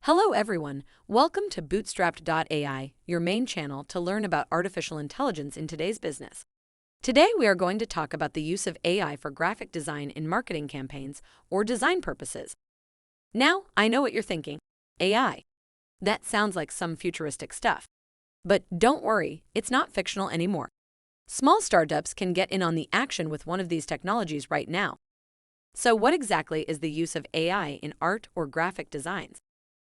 Hello everyone, welcome to Bootstrapped.ai, your main channel to learn about artificial intelligence in today's business. Today we are going to talk about the use of AI for graphic design in marketing campaigns or design purposes. Now, I know what you're thinking, AI. That sounds like some futuristic stuff. But don't worry, it's not fictional anymore. Small startups can get in on the action with one of these technologies right now. So what exactly is the use of AI in art or graphic designs?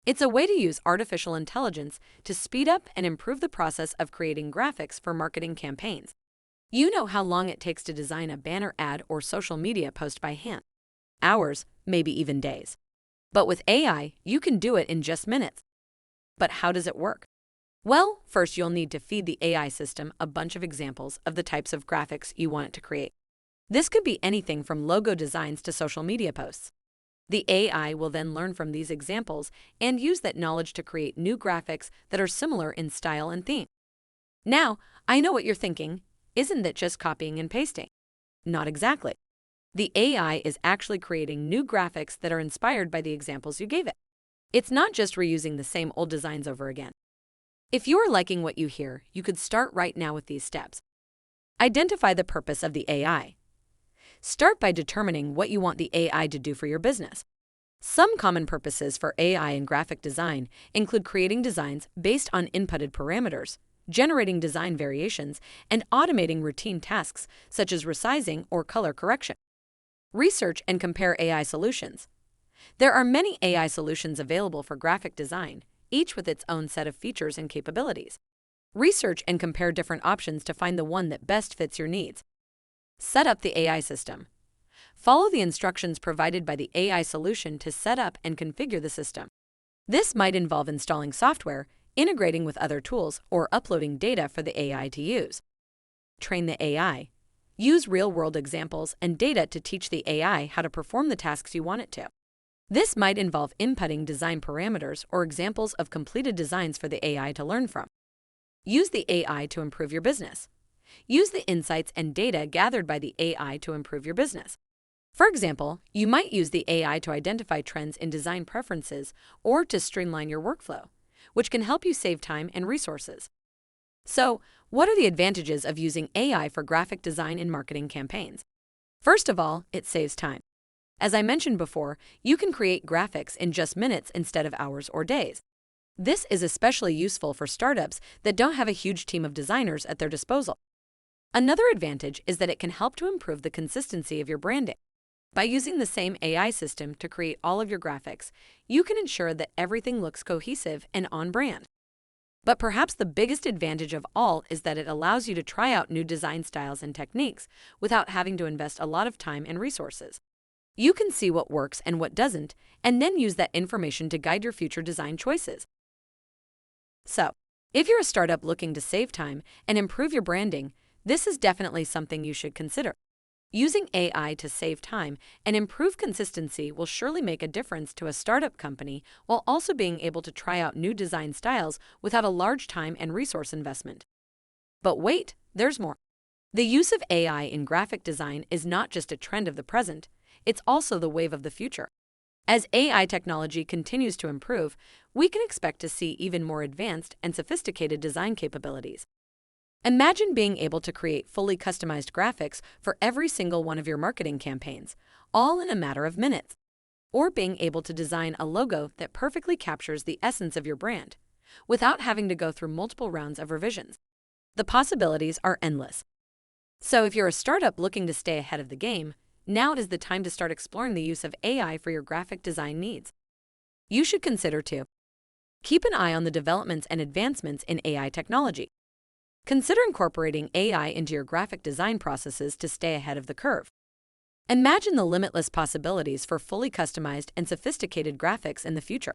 It's a way to use artificial intelligence to speed up and improve the process of creating graphics for marketing campaigns. You know how long it takes to design a banner ad or social media post by hand. Hours, maybe even days. But with AI, you can do it in just minutes. But how does it work? Well, first you'll need to feed the AI system a bunch of examples of the types of graphics you want it to create. This could be anything from logo designs to social media posts. The AI will then learn from these examples and use that knowledge to create new graphics that are similar in style and theme. Now, I know what you're thinking. Isn't that just copying and pasting? Not exactly. The AI is actually creating new graphics that are inspired by the examples you gave it. It's not just reusing the same old designs over again. If you are liking what you hear, you could start right now with these steps. Identify the purpose of the AI. Start by determining what you want the AI to do for your business. Some common purposes for AI in graphic design include creating designs based on inputted parameters, generating design variations, and automating routine tasks such as resizing or color correction. Research and compare AI solutions. There are many AI solutions available for graphic design, each with its own set of features and capabilities. Research and compare different options to find the one that best fits your needs. Set up the AI system. Follow the instructions provided by the AI solution to set up and configure the system. This might involve installing software, integrating with other tools, or uploading data for the AI to use. Train the AI. Use real-world examples and data to teach the AI how to perform the tasks you want it to. This might involve inputting design parameters or examples of completed designs for the AI to learn from. Use the AI to improve your business. Use the insights and data gathered by the AI to improve your business. For example, you might use the AI to identify trends in design preferences or to streamline your workflow, which can help you save time and resources. So, what are the advantages of using AI for graphic design in marketing campaigns? First of all, it saves time. As I mentioned before, you can create graphics in just minutes instead of hours or days. This is especially useful for startups that don't have a huge team of designers at their disposal. Another advantage is that it can help to improve the consistency of your branding. By using the same AI system to create all of your graphics, you can ensure that everything looks cohesive and on brand. But perhaps the biggest advantage of all is that it allows you to try out new design styles and techniques without having to invest a lot of time and resources. You can see what works and what doesn't, and then use that information to guide your future design choices. So, if you're a startup looking to save time and improve your branding, this is definitely something you should consider. Using AI to save time and improve consistency will surely make a difference to a startup company while also being able to try out new design styles without a large time and resource investment. But wait, there's more. The use of AI in graphic design is not just a trend of the present, it's also the wave of the future. As AI technology continues to improve, we can expect to see even more advanced and sophisticated design capabilities. Imagine being able to create fully customized graphics for every single one of your marketing campaigns, all in a matter of minutes. Or being able to design a logo that perfectly captures the essence of your brand, without having to go through multiple rounds of revisions. The possibilities are endless. So if you're a startup looking to stay ahead of the game, now is the time to start exploring the use of AI for your graphic design needs. You should consider to keep an eye on the developments and advancements in AI technology. Consider incorporating AI into your graphic design processes to stay ahead of the curve. Imagine the limitless possibilities for fully customized and sophisticated graphics in the future.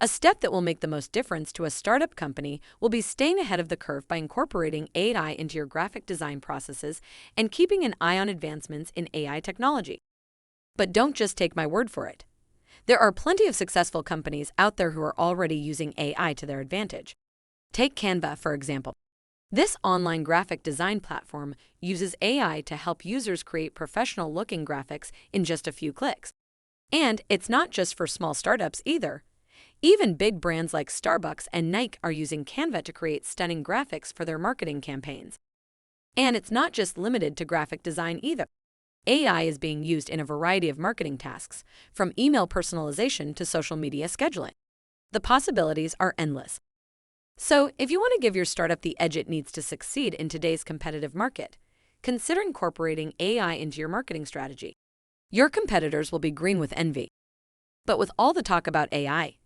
A step that will make the most difference to a startup company will be staying ahead of the curve by incorporating AI into your graphic design processes and keeping an eye on advancements in AI technology. But don't just take my word for it. There are plenty of successful companies out there who are already using AI to their advantage. Take Canva, for example. This online graphic design platform uses AI to help users create professional-looking graphics in just a few clicks. And it's not just for small startups either. Even big brands like Starbucks and Nike are using Canva to create stunning graphics for their marketing campaigns. And it's not just limited to graphic design either. AI is being used in a variety of marketing tasks, from email personalization to social media scheduling. The possibilities are endless. So, if you want to give your startup the edge it needs to succeed in today's competitive market, consider incorporating AI into your marketing strategy. Your competitors will be green with envy. But with all the talk about AI,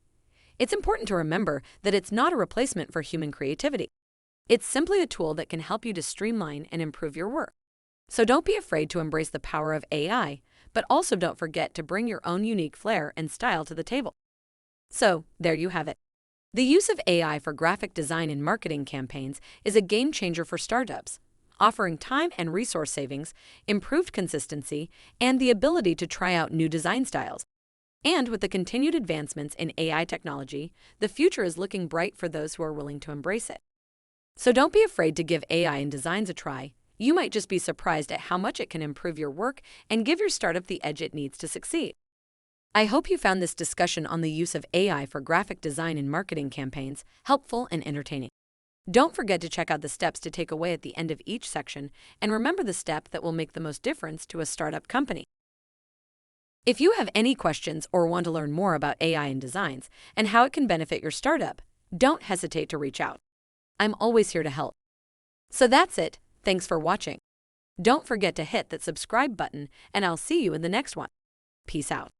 it's important to remember that it's not a replacement for human creativity. It's simply a tool that can help you to streamline and improve your work. So don't be afraid to embrace the power of AI, but also don't forget to bring your own unique flair and style to the table. So, there you have it. The use of AI for graphic design in marketing campaigns is a game changer for startups, offering time and resource savings, improved consistency, and the ability to try out new design styles. And with the continued advancements in AI technology, the future is looking bright for those who are willing to embrace it. So don't be afraid to give AI in designs a try. You might just be surprised at how much it can improve your work and give your startup the edge it needs to succeed. I hope you found this discussion on the use of AI for graphic design in marketing campaigns helpful and entertaining. Don't forget to check out the steps to take away at the end of each section, and remember the step that will make the most difference to a startup company. If you have any questions or want to learn more about AI in designs and how it can benefit your startup, don't hesitate to reach out. I'm always here to help. So that's it. Thanks for watching. Don't forget to hit that subscribe button, and I'll see you in the next one. Peace out.